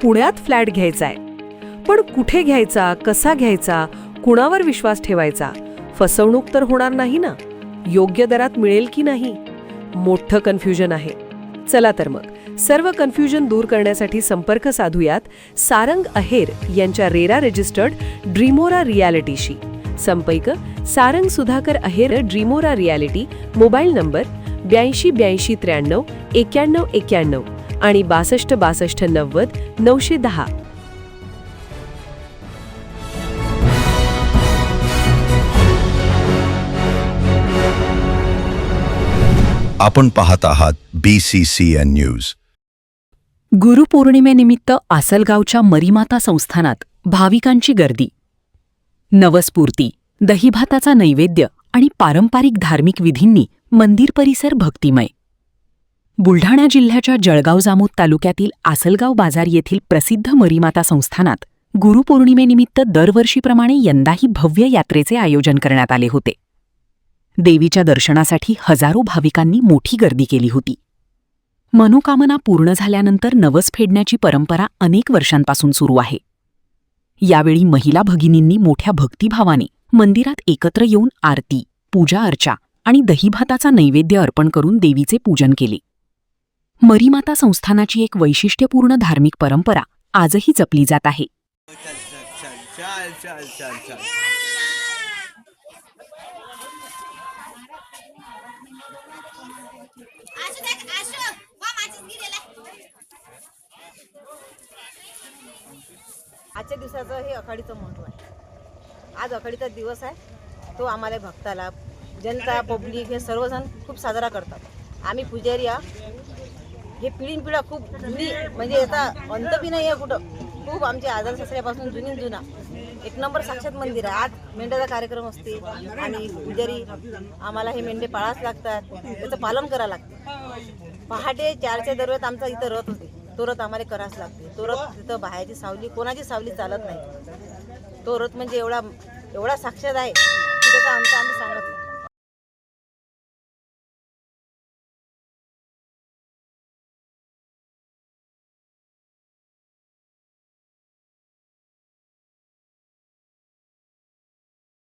पुण्यात फ्लॅट घ्यायचा आहे. पण कुठे घ्यायचा, कसा घ्यायचा, कुणावर विश्वास ठेवायचा? फसवणूक तर होणार नाही ना? योग्य दरात मिळेल की नाही? मोठं कन्फ्युजन आहे. चला तर मग सर्व कन्फ्युजन दूर करण्यासाठी संपर्क साधूयात सारंग अहेर यांच्या रेरा रजिस्टर्ड ड्रीमोरा रियालिटीशी. संपर्क सारंग सुधाकर अहेर, ड्रीमोरा रियालिटी. मोबाईल नंबर 82 83 93 91 आणि 62 62 90 910. आपण पाहत आहात BCCN न्यूज. गुरुपौर्णिमेनिमित्त आसलगावच्या मरीमाता संस्थानात भाविकांची गर्दी. नवस्फूर्ती, दहीभाताचा नैवेद्य आणि पारंपरिक धार्मिक विधींनी मंदिर परिसर भक्तिमय. बुलढाणा जिल्ह्याच्या जळगाव जामोद तालुक्यातील आसलगाव बाजार येथील प्रसिद्ध मरीमाता संस्थानात गुरुपौर्णिमेनिमित्त दरवर्षीप्रमाणे यंदाही भव्य यात्रेचे आयोजन करण्यात आले होते. देवीच्या दर्शनासाठी हजारो भाविकांनी मोठी गर्दी केली होती. मनोकामना पूर्ण झाल्यानंतर नवस फेडण्याची परंपरा अनेक वर्षांपासून सुरू आहे. यावेळी महिला भगिनींनी मोठ्या भक्तिभावाने मंदिरात एकत्र येऊन आरती, पूजा अर्चा आणि दहीभाताचा नैवेद्य अर्पण करून देवीचे पूजन केले. मरीमाता संस्थानाची एक वैशिष्ट्यपूर्ण धार्मिक परंपरा आजही जपली जात आहे. आजच्या दिवसाचं हे आखाडीचं महत्त्व आहे. आज आखाडीचा दिवस आहे. तो आम्हाला भक्ताला, जनता, पब्लिक हे सर्वजण खूप साजरा करतात. आम्ही पुजारी हे पिढीनपिढ्या खूप जुनी, म्हणजे याचा अंत बी नाही आहे कुठं. खूप आमच्या आजार सासऱ्यापासून जुना एक नंबर साक्षात मंदिर आहे. आज मेंढ्याचा कार्यक्रम असते आणि पुजारी आम्हाला हे मेंढे पाळाच लागतात, त्याचं पालन करावं लागतं. पहाटे 4च्या दरम्यान आमचा इथं रथ होते. तो रथ आम्हाला करावाच लागते. तो रथ तिथं बाहेरची सावली, कोणाची सावली चालत नाही. तो रथ म्हणजे एवढा साक्षात आहे की त्याचा अंत आम्ही सांगत नाही.